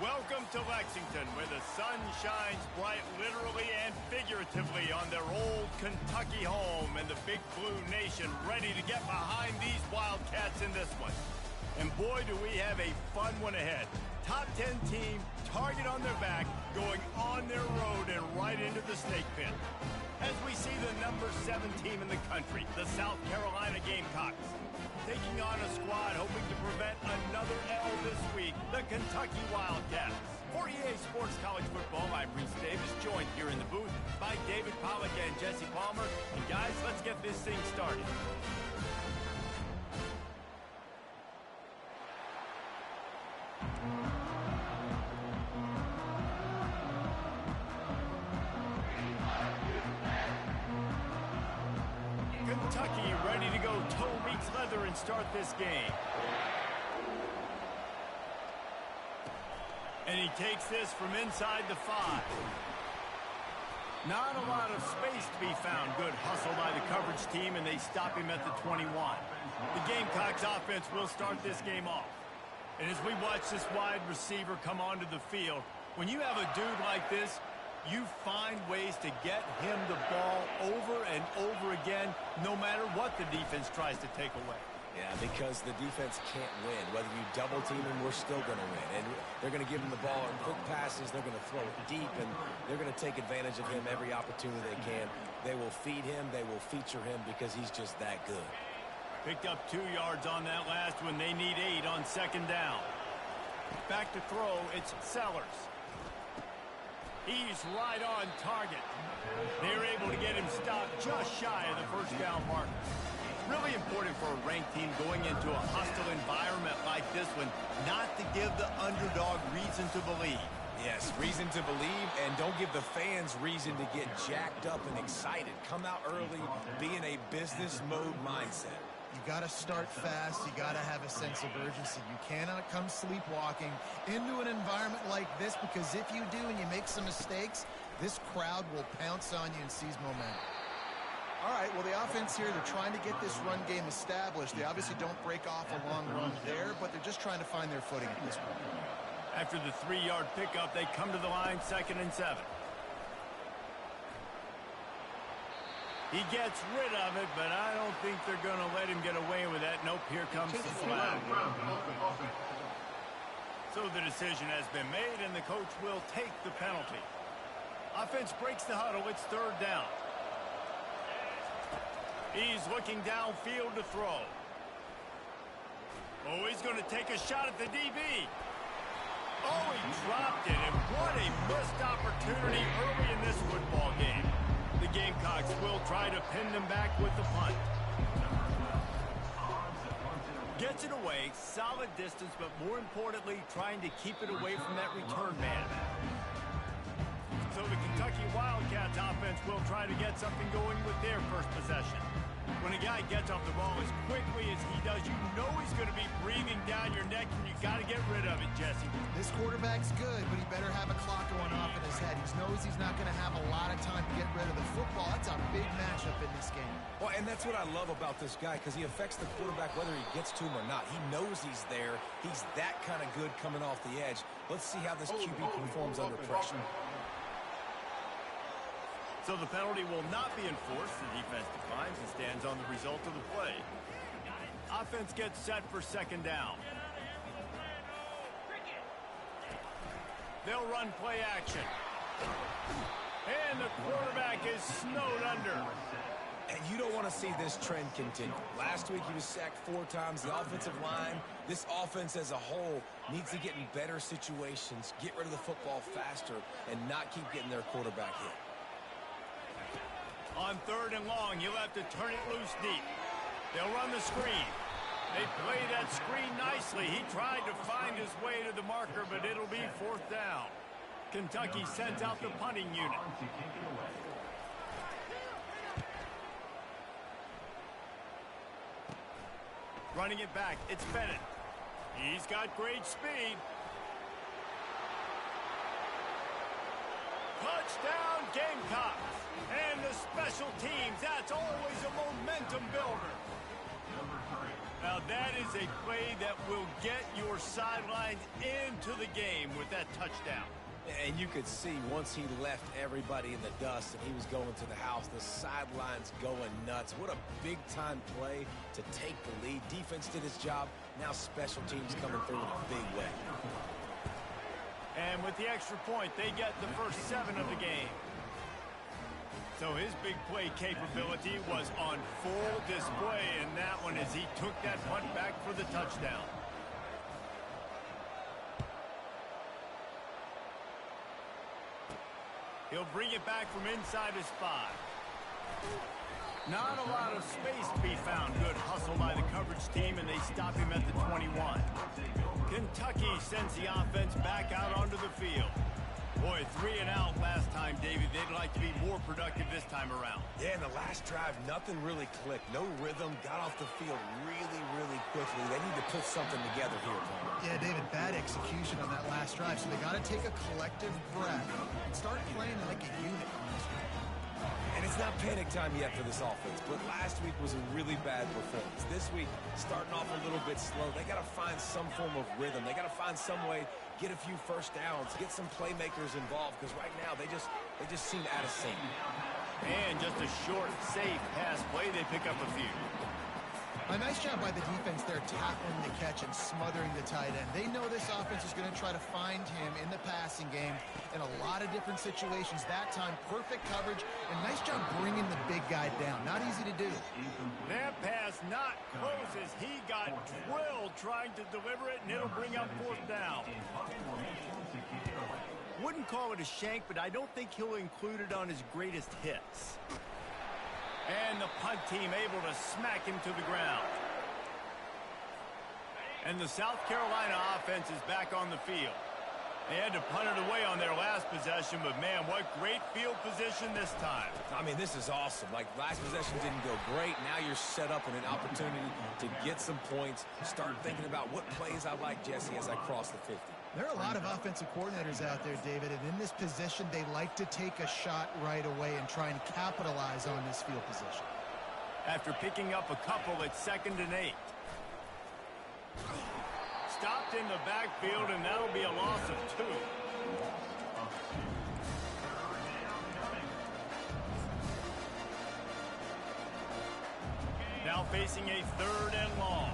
Welcome to Lexington, where the sun shines bright literally and figuratively on their old Kentucky home, and the Big Blue Nation ready to get behind these Wildcats in this one. And boy, do we have a fun one ahead. Top 10 team, target on their back, going on their road and right into the snake pit. As we see the number 7 team in the country, the South Carolina Gamecocks, taking on a squad hoping to prevent another L this week, the Kentucky Wildcats. For EA Sports College Football, I'm Reese Davis, joined here in the booth by David Pollack and Jesse Palmer. And guys, let's get this thing started. Kentucky ready to go toe meets leather and start this game. And he takes this from inside the 5. Not a lot of space to be found. Good hustle by the coverage team, and they stop him at the 21. The Gamecocks offense will start this game off. And as we watch this wide receiver come onto the field, when you have a dude like this, you find ways to get him the ball over and over again, no matter what the defense tries to take away. Yeah, because the defense can't win. Whether you double team him, we're still going to win. And they're going to give him the ball in quick passes. They're going to throw it deep, and they're going to take advantage of him every opportunity they can. They will feed him. They will feature him because he's just that good. Picked up 2 yards on that last one. They need 8 on second down. Back to throw, it's Sellers. He's right on target. They're able to get him stopped just shy of the first down mark. Really important for a ranked team going into a hostile environment like this one, not to give the underdog reason to believe. Yes, reason to believe, and don't give the fans reason to get jacked up and excited. Come out early, be in a business mode mindset. You got to start fast. You got to have a sense of urgency. You cannot come sleepwalking into an environment like this, because if you do and you make some mistakes, this crowd will pounce on you and seize momentum. All right, well, the offense here, they're trying to get this run game established. They obviously don't break off a long run there, but they're just trying to find their footing at this point. After the 3-yard pickup, they come to the line, 2nd and 7. He gets rid of it, but I don't think they're going to let him get away with that. Nope, here comes the flag. So the decision has been made, and the coach will take the penalty. Offense breaks the huddle. It's 3rd down. He's looking downfield to throw. Oh, he's going to take a shot at the DB. Oh, he dropped it, and what a missed opportunity early in this football game. The Gamecocks will try to pin them back with the punt. Gets it away, solid distance, but more importantly, trying to keep it away from that return man. So the Kentucky Wildcats offense will try to get something going with their first possession. When a guy gets off the ball as quickly as he does, you know he's going to be breathing down your neck, and you got to get rid of it, Jesse. This quarterback's good, but he better have a clock going off in his head. He knows he's not going to have a lot of time to get rid of the football. That's a big matchup in this game. Well, and that's what I love about this guy, because he affects the quarterback whether he gets to him or not. He knows he's there. He's that kind of good coming off the edge. Let's see how this QB performs under pressure. So the penalty will not be enforced. The defense declines and stands on the result of the play. Offense gets set for 2nd down. They'll run play action. And the quarterback is snowed under. And you don't want to see this trend continue. Last week he was sacked 4 times. The offensive line, this offense as a whole, needs to get in better situations, get rid of the football faster, and not keep getting their quarterback hit. On 3rd and long, he'll have to turn it loose deep. They'll run the screen. They play that screen nicely. He tried to find his way to the marker, but it'll be 4th down. Kentucky sends out the punting unit. Running it back, it's Bennett. He's got great speed. Touchdown, Gamecocks. And the special teams, that's always a momentum builder. Now that is a play that will get your sidelines into the game with that touchdown. And you could see once he left everybody in the dust and he was going to the house, the sidelines going nuts. What a big-time play to take the lead. Defense did its job. Now special teams coming through in a big way. And with the extra point, they get the first 7 of the game. So his big play capability was on full display in that one as he took that punt back for the touchdown. He'll bring it back from inside his 5. Not a lot of space to be found. Good hustle by the coverage team, and they stop him at the 21. Kentucky sends the offense back out onto the field. Boy, 3 and out last time, David. They'd like to be more productive this time around. Yeah, in the last drive, nothing really clicked. No rhythm. Got off the field really, really quickly. They need to put something together here, Palmer. Yeah, David, bad execution on that last drive. So they got to take a collective breath and start playing like a unit on this one. And it's not panic time yet for this offense, but last week was a really bad performance. This week, starting off a little bit slow. They got to find some form of rhythm. They got to find some way, get a few first downs, get some playmakers involved, because right now they just seem out of sync. And just a short, safe pass play, they pick up a few. A nice job by the defense there tackling the catch and smothering the tight end. They know this offense is going to try to find him in the passing game in a lot of different situations. That time, perfect coverage, and nice job bringing the big guy down. Not easy to do. That pass not close as he got drilled trying to deliver it, and it'll bring up 4th down. Wouldn't call it a shank, but I don't think he'll include it on his greatest hits. And the punt team able to smack him to the ground. And the South Carolina offense is back on the field. They had to punt it away on their last possession, but man, what great field position this time. I mean, this is awesome. Like, last possession didn't go great. Now you're set up in an opportunity to get some points. Start thinking about what plays I like, Jesse, as I cross the 50. There are a lot of offensive coordinators out there, David, and in this position, they like to take a shot right away and try and capitalize on this field position. After picking up a couple at 2nd and 8. Stopped in the backfield, and that'll be a loss of 2. Now facing a 3rd and long.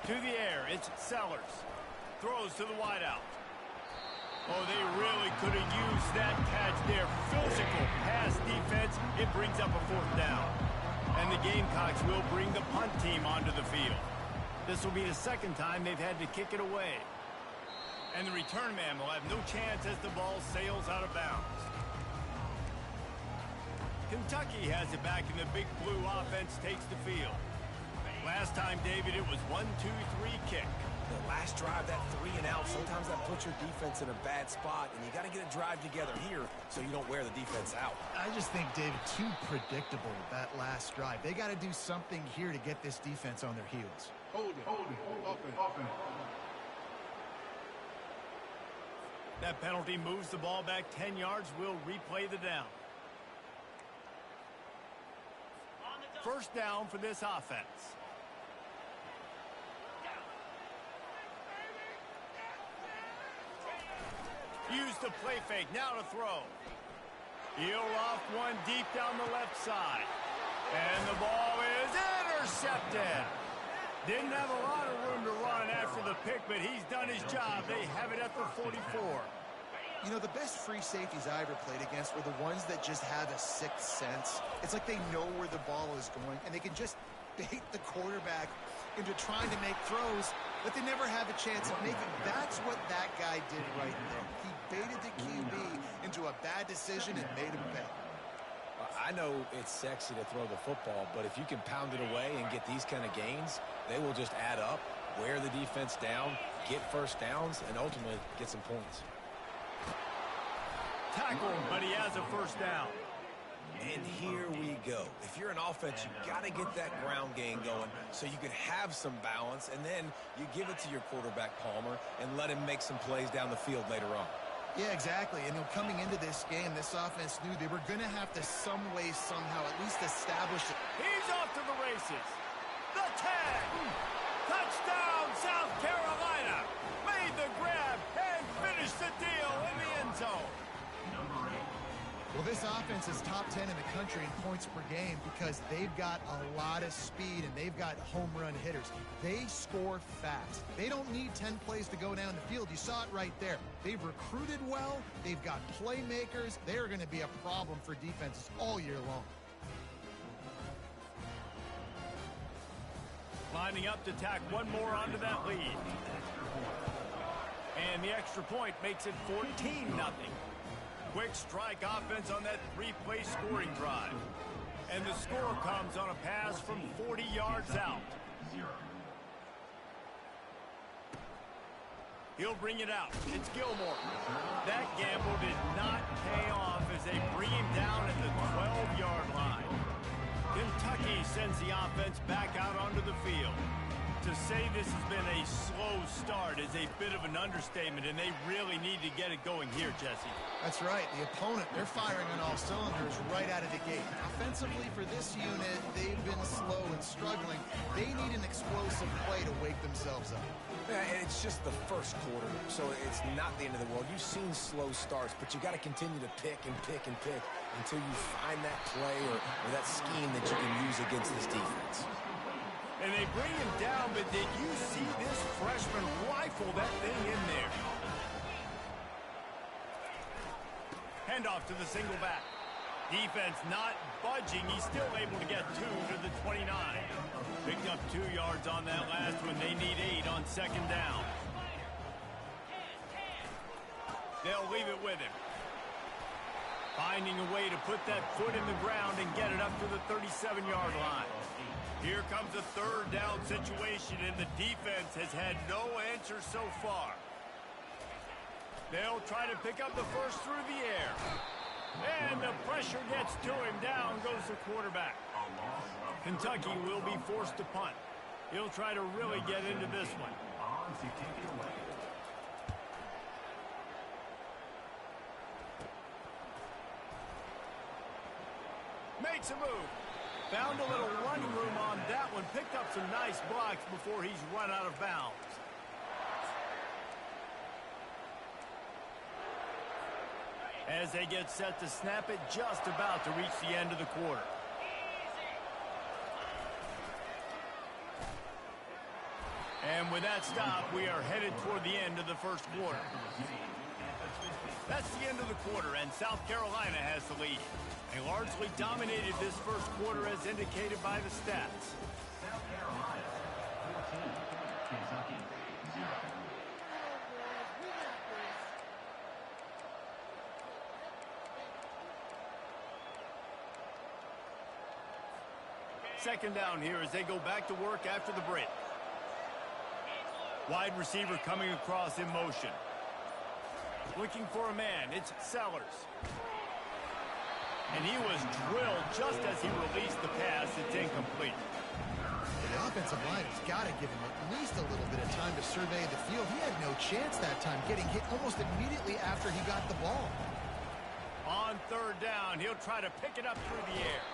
To the air, it's Sellers. Throws to the wideout. Oh, they really could have used that catch there. Physical pass defense. It brings up a 4th down. And the Gamecocks will bring the punt team onto the field. This will be the 2nd time they've had to kick it away. And the return man will have no chance as the ball sails out of bounds. Kentucky has it back, and the Big Blue offense takes the field. Last time, David, it was 1-2-3 kick. The last drive, that 3 and out, sometimes that puts your defense in a bad spot, and you got to get a drive together here so you don't wear the defense out. I just think, David, too predictable that last drive. They got to do something here to get this defense on their heels. Hold it. Offense. That penalty moves the ball back 10 yards. We'll replay the down. First down for this offense. Use the play fake, now to throw. He'll off one deep down the left side. And the ball is intercepted. Didn't have a lot of room to run after the pick, but he's done his job. They have it at the 44. You know, the best free safeties I ever played against were the ones that just have a sixth sense. It's like they know where the ball is going, and they can just bait the quarterback into trying to make throws that they never have a chance of making. That's what that guy did right there. He baited the QB into a bad decision and made him pay. I know it's sexy to throw the football, but if you can pound it away and get these kind of gains, they will just add up, wear the defense down, get first downs, and ultimately get some points. Tackle him, but he has a first down. And here we go. If you're an offense, you got to get that ground game going so you can have some balance, and then you give it to your quarterback, Palmer, and let him make some plays down the field later on. Yeah, exactly. And coming into this game, this offense knew they were going to have to some way, somehow, at least establish it. He's off to the races. The tag. Touchdown, South Carolina. Made the grab and finished the deal in the end zone. Well, this offense is top 10 in the country in points per game because they've got a lot of speed and they've got home run hitters. They score fast. They don't need 10 plays to go down the field. You saw it right there. They've recruited well. They've got playmakers. They're going to be a problem for defenses all year long. Lining up to tack one more onto that lead. And the extra point makes it 14-0. Quick strike offense on that three-play scoring drive. And the score comes on a pass from 40 yards out. He'll bring it out. It's Gilmore. That gamble did not pay off as they bring him down at the 12-yard line. Kentucky sends the offense back out onto the field. To say this has been a slow start is a bit of an understatement, and they really need to get it going here, Jesse. That's right. The opponent, they're firing on all cylinders right out of the gate. Offensively for this unit, they've been slow and struggling. They need an explosive play to wake themselves up. Yeah, and it's just the first quarter, so it's not the end of the world. You've seen slow starts, but you got to continue to pick and pick and pick until you find that play or that scheme that you can use against this defense. And they bring him down, but did you see this freshman rifle that thing in there? Handoff to the single back. Defense not budging. He's still able to get 2 to the 29. Picked up 2 yards on that last one. They need 8 on second down. They'll leave it with him. Finding a way to put that foot in the ground and get it up to the 37-yard line. Here comes a third down situation, and the defense has had no answer so far. They'll try to pick up the first through the air. And the pressure gets to him. Down goes the quarterback. Kentucky will be forced to punt. He'll try to really get into this one. Makes a move. Found a little running room on that one. Picked up some nice blocks before he's run out of bounds. As they get set to snap it, just about to reach the end of the quarter. And with that stop, we are headed toward the end of the first quarter. That's the end of the quarter, and South Carolina has the lead. They largely dominated this first quarter as indicated by the stats. South Carolina 14, Kentucky 0. Second down here as they go back to work after the break. Wide receiver coming across in motion. Looking for a man. It's Sellers. And he was drilled just as he released the pass. It's incomplete. The offensive line has got to give him at least a little bit of time to survey the field. He had no chance that time, getting hit almost immediately after he got the ball. On third down, he'll try to pick it up through the air.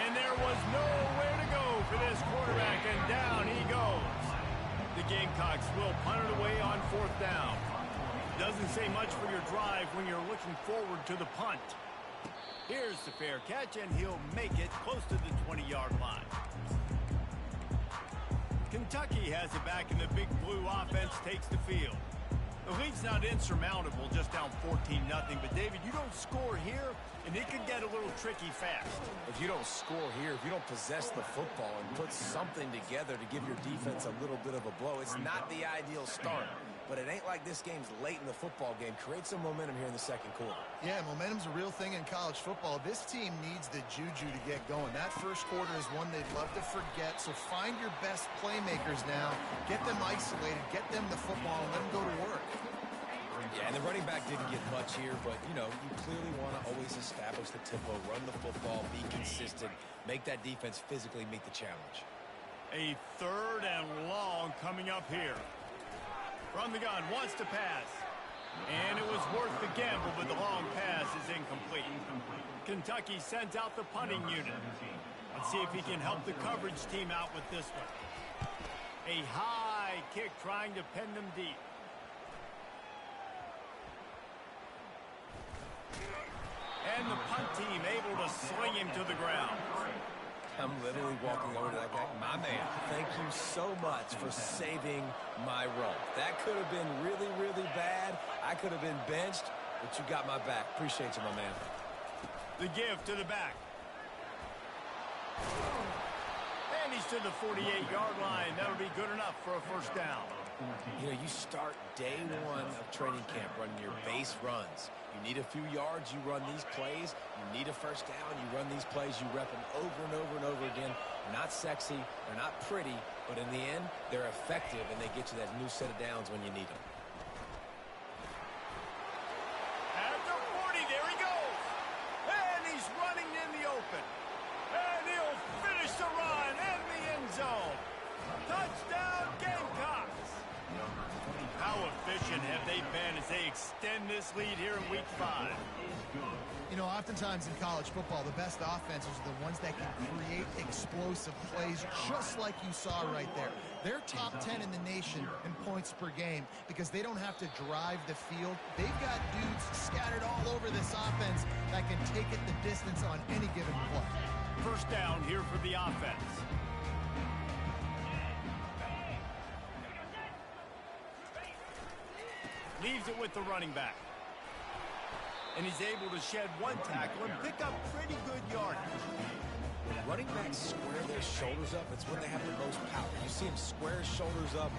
And there was nowhere to go for this quarterback, and down he goes. The Gamecocks will punt it away on fourth down. Doesn't say much for your drive when you're looking forward to the punt. Here's the fair catch, and he'll make it close to the 20-yard line. Kentucky has it back, and the Big Blue offense takes the field. The lead's not insurmountable, just down 14-0. But, David, you don't score here, and it could get a little tricky fast. If you don't score here, if you don't possess the football and put something together to give your defense a little bit of a blow, it's not the ideal start. But it ain't like this game's late in the football game. Create some momentum here in the second quarter. Yeah, momentum's a real thing in college football. This team needs the juju to get going. That first quarter is one they'd love to forget. So find your best playmakers now. Get them isolated. Get them the football and let them go to work. Yeah, and the running back didn't get much here, but, you know, you clearly want to always establish the tempo, run the football, be consistent, make that defense physically meet the challenge. A third and long coming up here. From the gun, wants to pass. And it was worth the gamble, but the long pass is incomplete. Kentucky sends out the punting unit. Let's see if he can help the coverage team out with this one. A high kick trying to pin them deep. And the punt team able to sling him to the ground. I'm literally walking over to that guy. My man, thank you so much for saving my run. That could have been really, really bad. I could have been benched, but you got my back. Appreciate you, my man. The give to the back. And he's to the 48-yard line. That'll be good enough for a first down. You know, you start day one of training camp running your base runs. You need a few yards, you run these plays. You need a first down, you run these plays. You rep them over and over and over again. They're not sexy, they're not pretty, but in the end, they're effective, and they get you that new set of downs when you need them. At the 40, there he goes. And he's running in the open. And he'll finish the run in the end zone. Touchdown, Gamecocks. How efficient have they been as they extend this lead here in Week 5? You know, oftentimes in college football, the best offenses are the ones that can create explosive plays, just like you saw right there. They're top 10 in the nation in points per game because they don't have to drive the field. They've got dudes scattered all over this offense that can take it the distance on any given play. First down here for the offense. Leaves it with the running back. And he's able to shed one tackle and pick up pretty good yardage. Running backs square their shoulders up. It's when they have the most power. You see him square his shoulders up,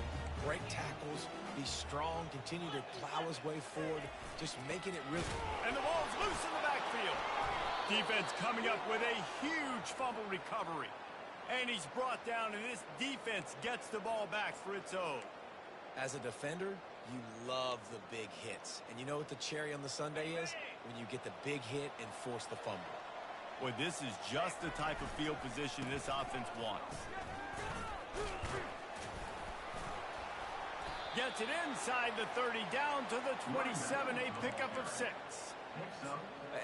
break tackles, be strong, continue to plow his way forward, just making it really... And the ball's loose in the backfield. Defense coming up with a huge fumble recovery. And he's brought down, and this defense gets the ball back for its own. As a defender, you love the big hits. And you know what the cherry on the sundae is? When you get the big hit and force the fumble. Boy, this is just the type of field position this offense wants. Gets it inside the 30, down to the 27, a pickup of 6.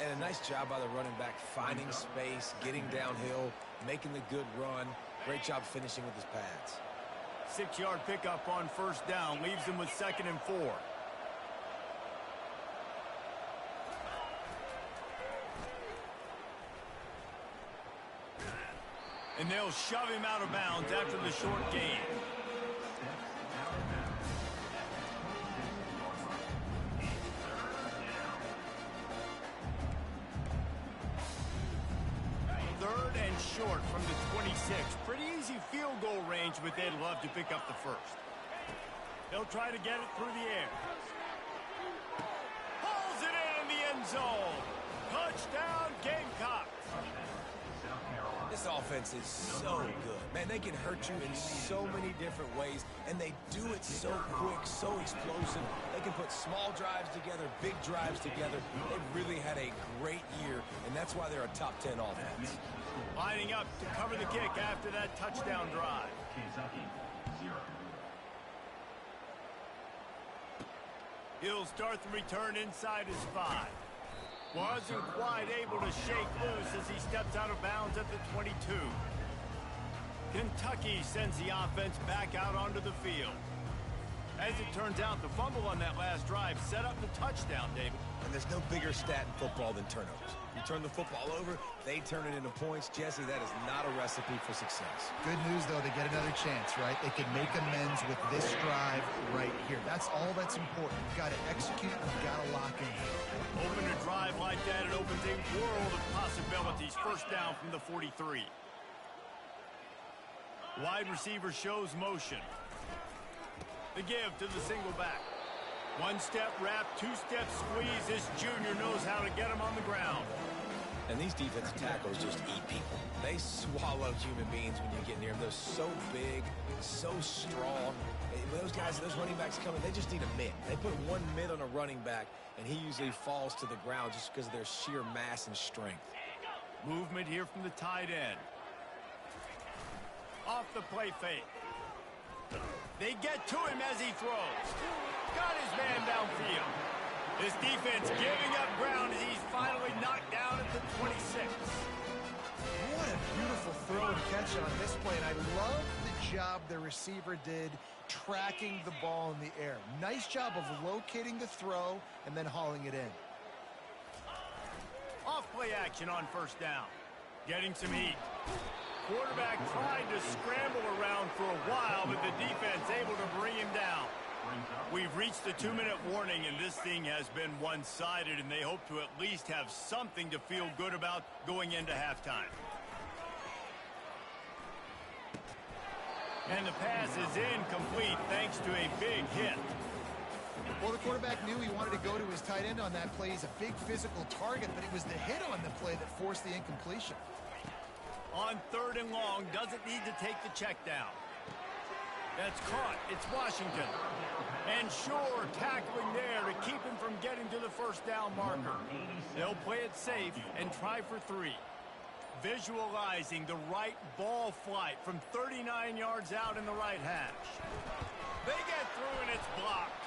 And a nice job by the running back, finding space, getting downhill, making the good run. Great job finishing with his pads. 6-yard pickup on first down, leaves him with 2nd and 4. And they'll shove him out of bounds after the short gain. Short from the 26. Pretty easy field goal range, but they'd love to pick up the first. They'll try to get it through the air. Pulls it in the end zone. Touchdown, Gamecocks. This offense is so good. Man, they can hurt you in so many different ways, and they do it so quick, so explosive. They can put small drives together, big drives together. They've really had a great year, and that's why they're a top 10 offense. Lining up to cover the kick after that touchdown drive. Kentucky, 0. He'll start the return inside his 5. Wasn't quite able to shake loose as he steps out of bounds at the 22. Kentucky sends the offense back out onto the field. As it turns out, the fumble on that last drive set up the touchdown, David. And there's no bigger stat in football than turnovers. You turn the football over, they turn it into points. Jesse, that is not a recipe for success. Good news, though, they get another chance, right? They can make amends with this drive right here. That's all that's important. You've got to execute, you've got to lock in. Open a drive like that, it opens a world of possibilities. First down from the 43. Wide receiver shows motion. The give to the single back. One-step wrap, two-step squeeze. This junior knows how to get him on the ground. And these defensive tackles just eat people. They swallow human beings when you get near them. They're so big, so strong. When those guys, those running backs come in, they just need a mid. They put one mid on a running back, and he usually falls to the ground just because of their sheer mass and strength. Movement here from the tight end. Off the play fake. They get to him as he throws. Got his man downfield. This defense giving up ground as he's finally knocked down at the 26. What a beautiful throw and catch on this play, and I love the job the receiver did tracking the ball in the air. Nice job of locating the throw and then hauling it in. Off play action on first down. Getting some heat. Quarterback tried to scramble around for a while, but the defense able to bring him down. We've reached the 2-minute warning, and this thing has been one-sided, and they hope to at least have something to feel good about going into halftime. And the pass is incomplete thanks to a big hit. Well, the quarterback knew he wanted to go to his tight end on that play. He's a big physical target, but it was the hit on the play that forced the incompletion. On 3rd and long, doesn't need to take the check down. That's caught. It's Washington. And Shore tackling there to keep him from getting to the first down marker. They'll play it safe and try for 3. Visualizing the right ball flight from 39 yards out in the right hash. They get through and it's blocked.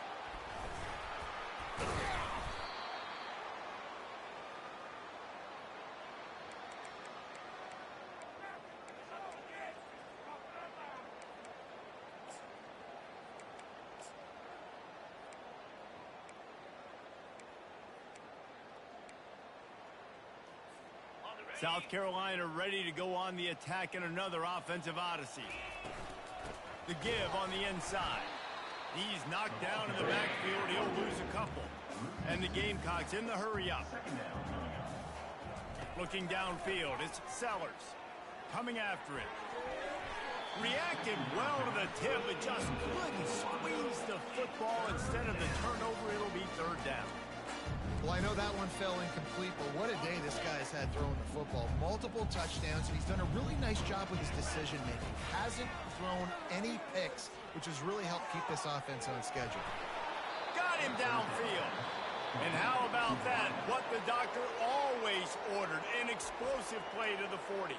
South Carolina ready to go on the attack in another offensive odyssey. The give on the inside. He's knocked down in the backfield. He'll lose a couple. And the Gamecocks in the hurry up. Looking downfield, it's Sellers. Coming after it. Reacted well to the tip, but just couldn't squeeze the football. Instead of the turnover, it'll be 3rd down. Well, I know that one fell incomplete, but what a day this guy's had throwing the football. Multiple touchdowns, and he's done a really nice job with his decision-making. Hasn't thrown any picks, which has really helped keep this offense on schedule. Got him downfield. And how about that? What the doctor always ordered, an explosive play to the 40.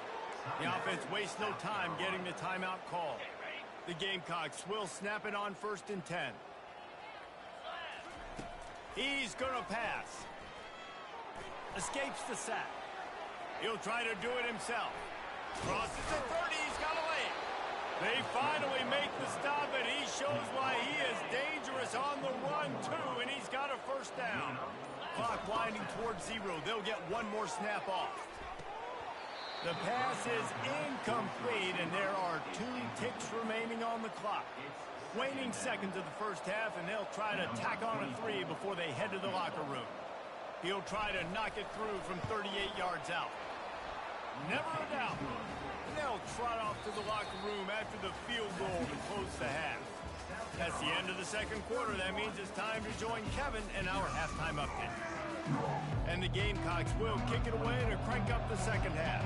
The offense wastes no time getting the timeout call. The Gamecocks will snap it on 1st and 10. He's going to pass. Escapes the sack. He'll try to do it himself. Crosses the 30. He's got to lay it. They finally make the stop, and he shows why he is dangerous on the run, too, and he's got a first down. Clock winding towards 0. They'll get one more snap off. The pass is incomplete, and there are 2 ticks remaining on the clock. Waning seconds of the first half, and they'll try to tack on a 3 before they head to the locker room. He'll try to knock it through from 38 yards out. Never a doubt. They'll trot off to the locker room after the field goal to close the half. That's the end of the 2nd quarter. That means it's time to join Kevin in our halftime update. And the Gamecocks will kick it away to crank up the 2nd half.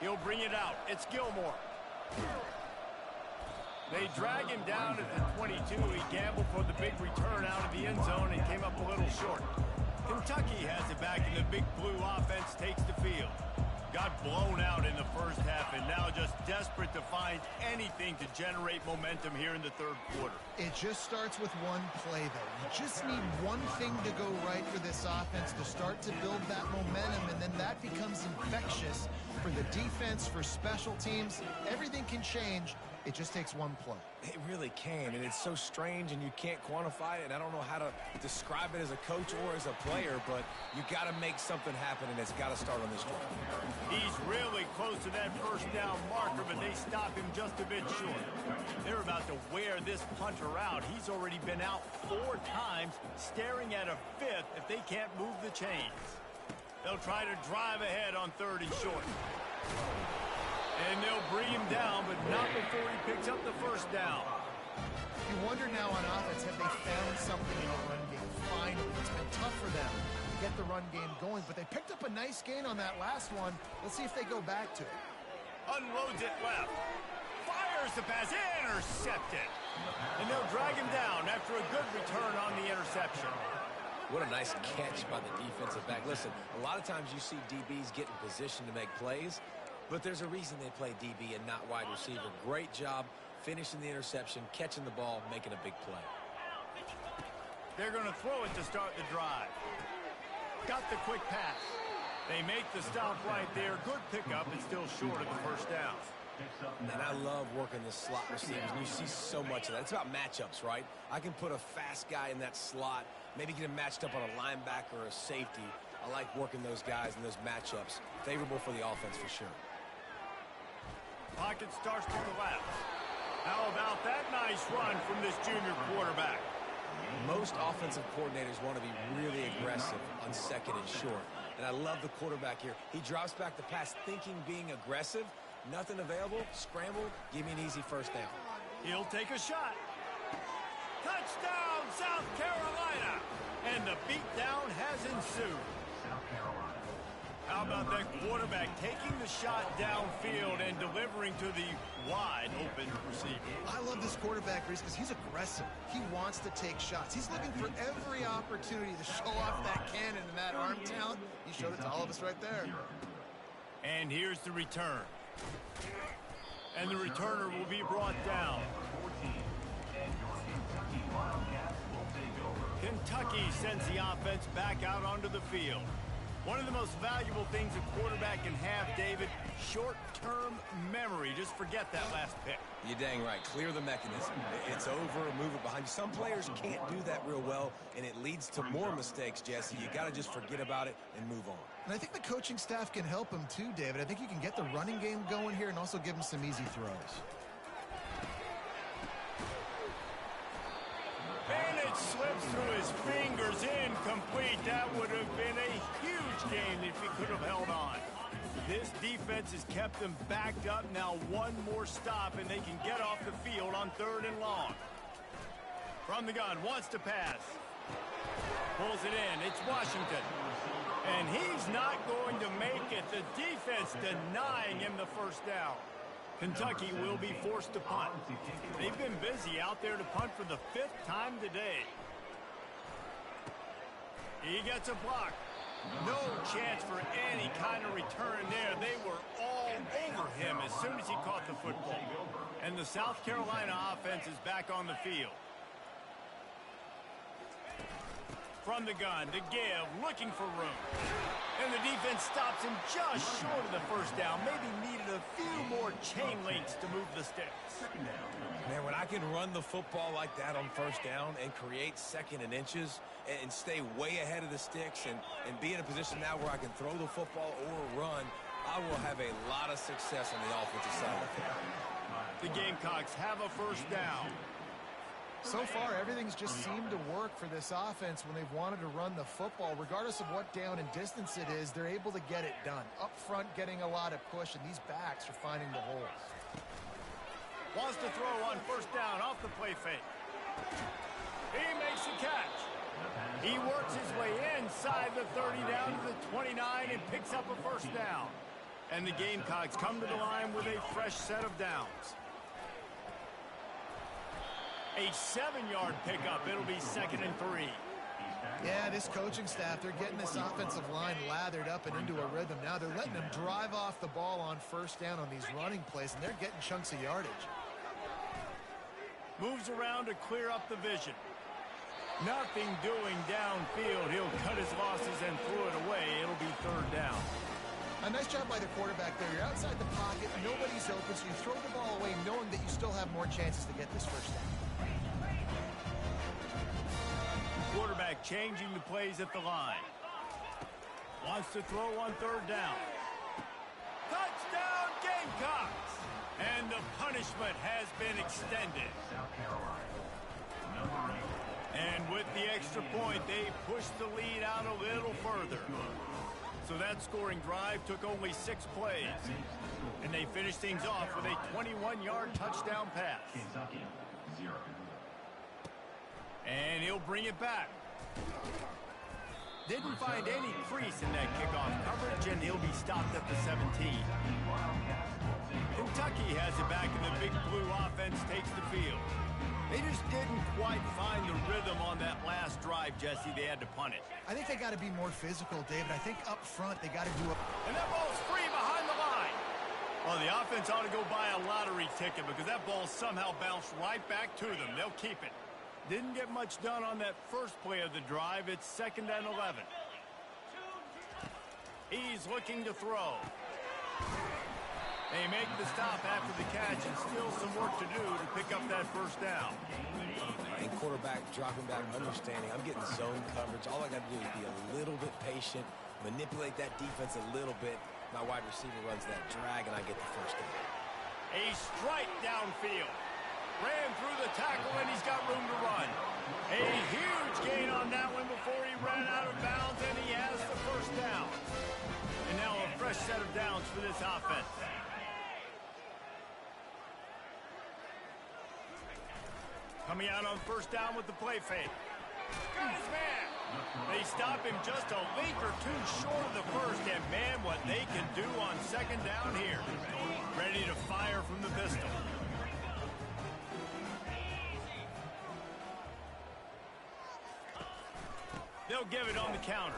He'll bring it out. It's Gilmore. They drag him down at the 22. He gambled for the big return out of the end zone and came up a little short. Kentucky has it back, and the Big Blue offense takes the field. Got blown out in the first half, and now just desperate to find anything to generate momentum here in the 3rd quarter. It just starts with one play, though. You just need one thing to go right for this offense to start to build that momentum, and then that becomes infectious for the defense, for special teams. Everything can change. It just takes one play. It really can, and it's so strange, and you can't quantify it, and I don't know how to describe it as a coach or as a player, but you got to make something happen, and it's got to start on this drive. He's really close to that first down marker, but they stop him just a bit short. They're about to wear this punter out. He's already been out 4 times, staring at a 5th if they can't move the chains. They'll try to drive ahead on 3rd and short. And they'll bring him down, but not before he picks up the first down. You wonder now on offense, have they found something in the run game? Finally, it's been tough for them to get the run game going, but they picked up a nice gain on that last one. Let's see if they go back to it. Unloads it left. Fires the pass. Intercepted. And they'll drag him down after a good return on the interception. What a nice catch by the defensive back. Listen, a lot of times you see DBs get in position to make plays, but there's a reason they play DB and not wide receiver. Great job finishing the interception, catching the ball, making a big play. They're going to throw it to start the drive. Got the quick pass. They make the stop right there. Good pickup, but still short of the first down. And I love working the slot receivers, and you see so much of that. It's about matchups, right? I can put a fast guy in that slot, maybe get him matched up on a linebacker or a safety. I like working those guys in those matchups. Favorable for the offense for sure. Pocket starts to collapse. How about that nice run from this junior quarterback? Most offensive coordinators want to be really aggressive on second and short. And I love the quarterback here. He drops back the pass thinking being aggressive. Nothing available. Scramble. Give me an easy first down. He'll take a shot. Touchdown, South Carolina. And the beatdown has ensued. South Carolina. How about that quarterback taking the shot downfield and delivering to the wide open receiver? I love this quarterback, Reese, because he's aggressive. He wants to take shots. He's looking for every opportunity to show off that cannon and that arm talent. He showed it to all of us right there. And here's the return. And the returner will be brought down. Kentucky sends the offense back out onto the field. One of the most valuable things a quarterback can have, David, short-term memory. Just forget that last pick. You're dang right. Clear the mechanism. It's over, move it behind you. Some players can't do that real well, and it leads to more mistakes, Jesse. You got to just forget about it and move on. And I think the coaching staff can help him too, David. I think you can get the running game going here and also give him some easy throws. And it slips through his fingers, incomplete. That would have been a huge gain if he could have held on. This defense has kept them backed up. Now one more stop, and they can get off the field on 3rd and long. From the gun, wants to pass. Pulls it in. It's Washington. And he's not going to make it. The defense denying him the first down. Kentucky will be forced to punt. They've been busy out there to punt for the 5th time today. He gets a block. No chance for any kind of return there. They were all over him as soon as he caught the football. And the South Carolina offense is back on the field. From the gun, to give, looking for room. And the defense stops him just short of the first down. Maybe needed a few more chain links to move the sticks. Man, when I can run the football like that on first down and create second and inches and stay way ahead of the sticks and be in a position now where I can throw the football or run, I will have a lot of success on the offensive side of the field. The Gamecocks have a first down. So far, everything's just seemed to work for this offense when they've wanted to run the football. Regardless of what down and distance it is, they're able to get it done. Up front, getting a lot of push, and these backs are finding the holes. Wants to throw on first down off the play fake. He makes the catch. He works his way inside the 30 down to the 29 and picks up a first down. And the Gamecocks come to the line with a fresh set of downs. A 7-yard pickup. It'll be 2nd and 3. Yeah, this coaching staff, they're getting this offensive line lathered up and into a rhythm. Now they're letting them drive off the ball on first down on these running plays, and they're getting chunks of yardage. Moves around to clear up the vision. Nothing doing downfield. He'll cut his losses and throw it away. It'll be 3rd down. A nice job by the quarterback there. You're outside the pocket, nobody's open, so you throw the ball away knowing that you still have more chances to get this first down. Quarterback changing the plays at the line. Wants to throw on 3rd down. Touchdown, Gamecocks! And the punishment has been extended. South Carolina. Number 8. And with the extra point, they pushed the lead out a little further. So that scoring drive took only 6 plays. And they finished things off with a 21-yard touchdown pass. Kentucky 0. And he'll bring it back. Didn't find any crease in that kickoff coverage, and he'll be stopped at the 17. Kentucky has it back, and the Big Blue offense takes the field. They just didn't quite find the rhythm on that last drive, Jesse. They had to punt it. I think they got to be more physical, David. I think up front they got to do it. And that ball's free behind the line. Well, the offense ought to go buy a lottery ticket because that ball somehow bounced right back to them. They'll keep it. Didn't get much done on that first play of the drive. It's 2nd and 11. He's looking to throw. They make the stop after the catch and still some work to do to pick up that first down. And quarterback dropping back, understanding I'm getting zone coverage. All I got to do is be a little bit patient, manipulate that defense a little bit. My wide receiver runs that drag, and I get the first down. A strike downfield. Ran through the tackle, and he's got room to run. A huge gain on that one before he ran out of bounds, and he has the first down. And now a fresh set of downs for this offense. Coming out on first down with the play fake. Got his man. They stop him just a link or two short of the first, and man, what they can do on second down here. Ready to fire from the pistol. They'll give it on the counter.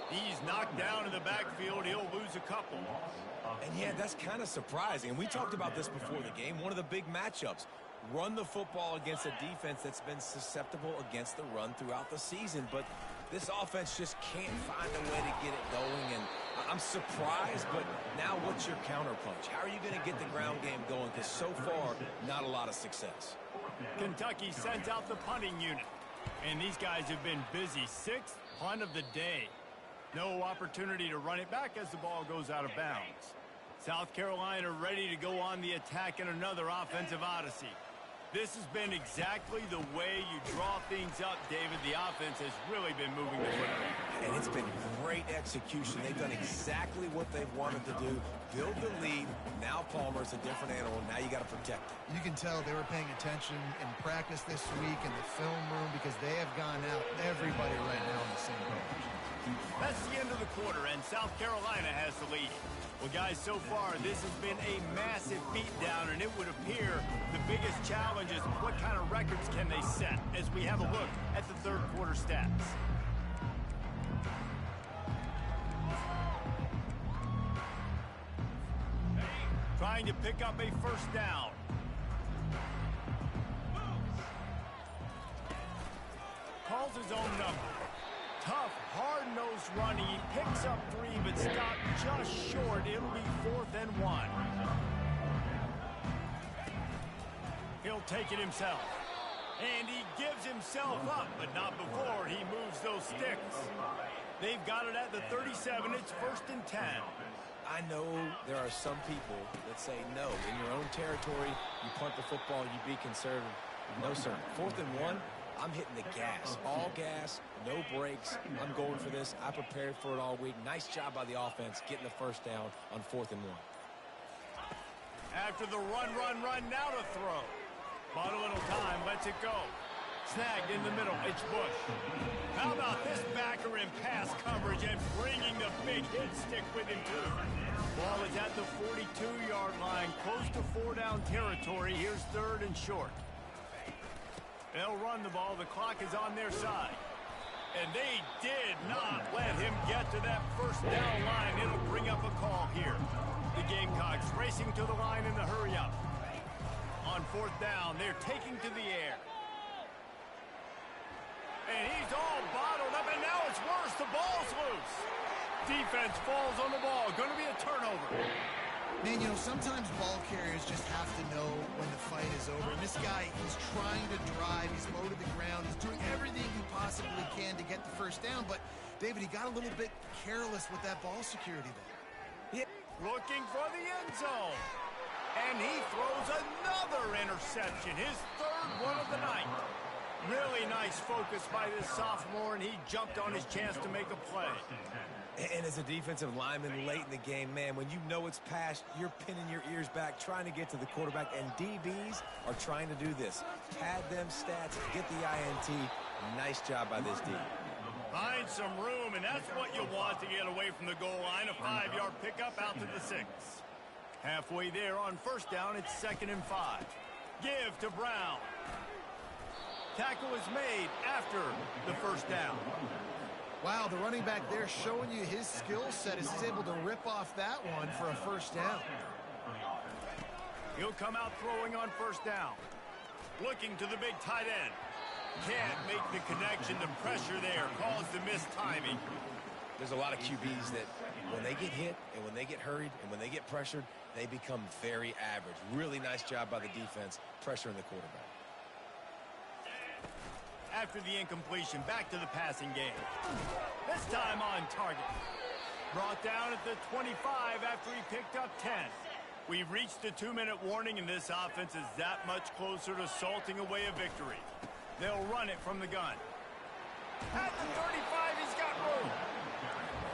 He's knocked down in the backfield. He'll lose a couple. And yeah, that's kind of surprising. And we talked about this before the game. One of the big matchups. Run the football against a defense that's been susceptible against the run throughout the season. But this offense just can't find a way to get it going. And I'm surprised, but now what's your counterpunch? How are you going to get the ground game going? Because so far, not a lot of success. Kentucky sends out the punting unit. And these guys have been busy. 6th punt of the day. No opportunity to run it back as the ball goes out of bounds. South Carolina ready to go on the attack in another offensive odyssey. This has been exactly the way you draw things up, David. The offense has really been moving the football. And it's been great execution. They've done exactly what they've wanted to do. Build the lead. Now Palmer's a different animal. Now you got to protect it. You can tell they were paying attention in practice this week in the film room because they have gone out, everybody right now on the same page. That's the end of the quarter, and South Carolina has the lead. Well, guys, so far, this has been a massive beatdown, and it would appear the biggest challenge is what kind of records can they set as we have a look at the third quarter stats. Trying to pick up a first down. Calls his own number. Tough, hard-nosed running. He picks up 3, but stopped just short. It'll be 4th and 1. He'll take it himself. And he gives himself up, but not before he moves those sticks. They've got it at the 37. It's 1st and 10. I know there are some people that say no. In your own territory, you punt the football, you be conservative. No, sir. 4th and 1. I'm hitting the gas. All gas, no brakes. I'm going for this. I prepared for it all week. Nice job by the offense getting the first down on 4th and 1. After the run, now to throw. Bought a little time, lets it go. Snagged in the middle, it's Bush. How about this backer in pass coverage and bringing the big hit stick with him too. Ball is at the 42-yard line, close to 4-down territory. Here's 3rd and short. They'll run the ball. The clock is on their side. And they did not let him get to that first down line. It'll bring up a call here. The Gamecocks racing to the line in the hurry up. On 4th down, they're taking to the air. And he's all bottled up, and now it's worse. The ball's loose. Defense falls on the ball. Going to be a turnover. Man, you know, sometimes ball carriers just have to know when the fight is over. And this guy, he's trying to drive. He's low to the ground. He's doing everything he possibly can to get the first down. But, David, he got a little bit careless with that ball security there. Looking for the end zone. And he throws another interception. His 3rd one of the night. Really nice focus by this sophomore, and he jumped on his chance to make a play. And as a defensive lineman late in the game, man, when you know it's past, you're pinning your ears back, trying to get to the quarterback, and DBs are trying to do this. Pad them stats, get the INT. Nice job by this D. Find some room, and that's what you want to get away from the goal line. A 5-yard pickup out to the 6. Halfway there on first down, it's 2nd and 5. Give to Brown. Tackle is made after the first down. Wow, the running back there showing you his skill set as he's able to rip off that one for a first down. for the offense. He'll come out throwing on first down. Looking to the big tight end. Can't make the connection. The pressure there caused the missed timing. There's a lot of QBs that when they get hit and when they get hurried and when they get pressured, they become very average. Really nice job by the defense pressuring the quarterback. After the incompletion, back to the passing game. This time on target. Brought down at the 25 after he picked up 10. We've reached the 2-minute warning, and this offense is that much closer to salting away a victory. They'll run it from the gun. At the 35, he's got room.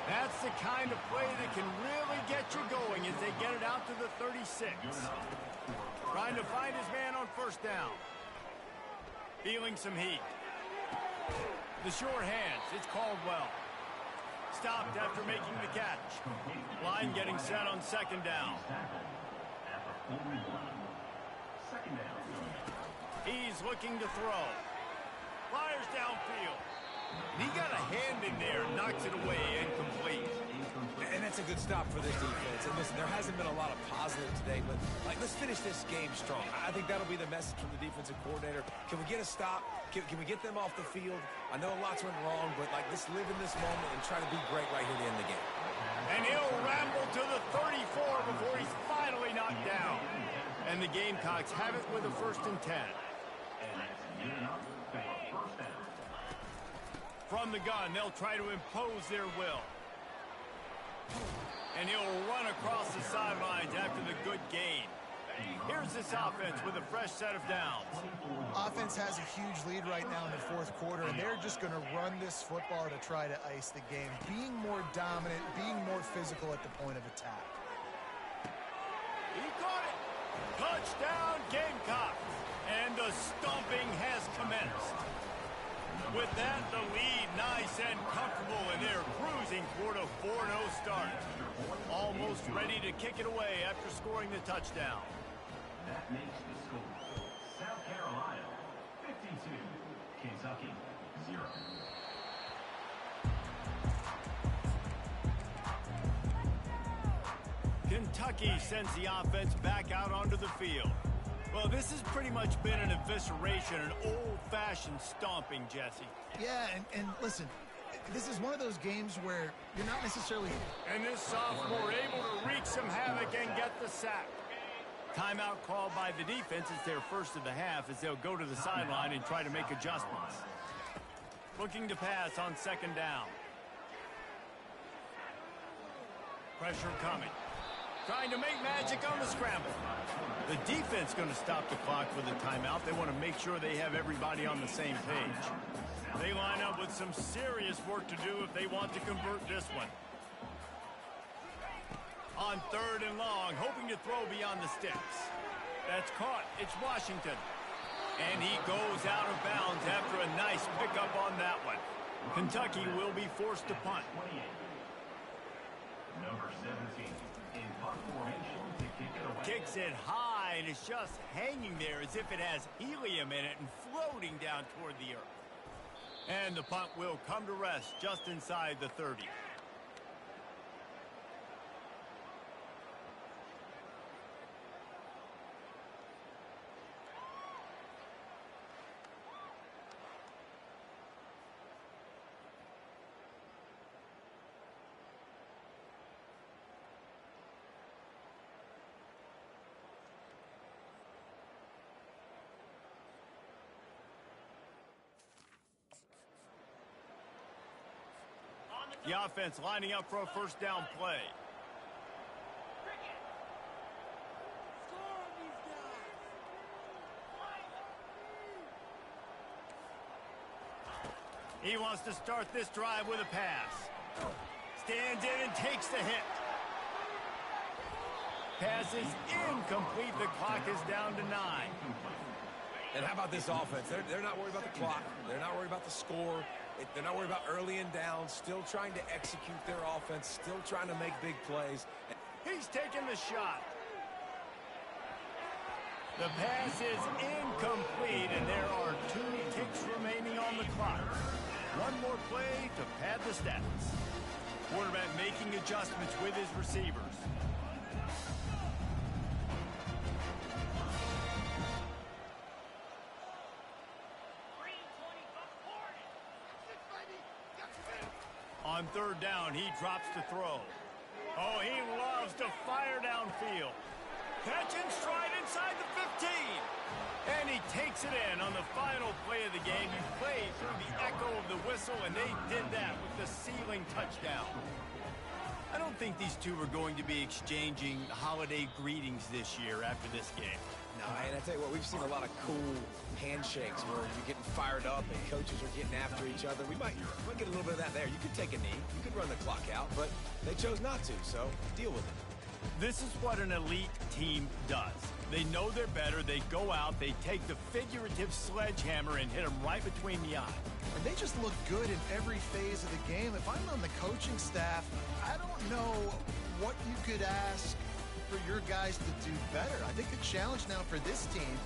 That's the kind of play that can really get you going as they get it out to the 36. Trying to find his man on first down. Feeling some heat. The short hands, it's Caldwell. Stopped after making the catch. Line getting set on second down. He's looking to throw. Fires downfield. And he got a hand in there, knocks it away, incomplete. And that's a good stop for this defense. And listen, there hasn't been a lot of positive today, but let's finish this game strong. I think that'll be the message from the defensive coordinator. Can we get a stop? Can we get them off the field? I know lots went wrong, but let's live in this moment and try to be great right here to end the game. And he'll ramble to the 34 before he's finally knocked down. And the Gamecocks have it with a 1st and 10. From the gun, they'll try to impose their will. And he'll run across the sidelines after the good gain. Here's this offense with a fresh set of downs. Offense has a huge lead right now in the 4th quarter, and they're just going to run this football to try to ice the game. Being more dominant, being more physical at the point of attack. He caught it. Touchdown, Gamecocks. And the stomping has commenced. With that, the lead nice and comfortable, and they're cruising toward a 4-0 start. Almost ready to kick it away after scoring the touchdown. That makes the score. South Carolina, 52. Kentucky, 0. Kentucky sends the offense back out onto the field. Well, this has pretty much been an evisceration, an old-fashioned stomping, Jesse. Yeah, and listen, this is one of those games where you're not necessarily... And this sophomore able to wreak some havoc and get the sack. Timeout called by the defense. It's their first of the half as they'll go to the sideline and try to make adjustments. Looking to pass on second down. Pressure coming. Trying to make magic on the scramble. The defense going to stop the clock with a timeout. They want to make sure they have everybody on the same page. They line up with some serious work to do if they want to convert this one. On 3rd and long, hoping to throw beyond the sticks. That's caught. It's Washington. And he goes out of bounds after a nice pickup on that one. Kentucky will be forced to punt. Number 17 in punt formation to kick it away. Kicks it high, and it's just hanging there as if it has helium in it and floating down toward the earth. And the punt will come to rest just inside the 30. The offense lining up for a first down play. He wants to start this drive with a pass. Stands in and takes the hit. Pass is incomplete. The clock is down to 9. And how about this offense? They're not worried about the clock. They're not worried about the score. They're not worried about early and down. Still trying to execute their offense. Still trying to make big plays. He's taking the shot. The pass is incomplete, and there are 2 ticks remaining on the clock. One more play to pad the stats. Quarterback making adjustments with his receivers. third down, he drops to throw. Oh, he loves to fire downfield. Catch and stride inside the 15. And he takes it in on the final play of the game. He played through the echo of the whistle, and they did that with the sealing touchdown. I don't think these two are going to be exchanging holiday greetings this year after this game. No, and I tell you what, we've seen a lot of cool handshakes where you're getting fired up and coaches are getting after each other. We might get a little bit of that there. You could take a knee. You could run the clock out, but they chose not to, so deal with it. This is what an elite team does. They know they're better. They go out. They take the figurative sledgehammer and hit them right between the eyes. And they just look good in every phase of the game. If I'm on the coaching staff, I don't know what you could ask for your guys to do better. I think the challenge now for this team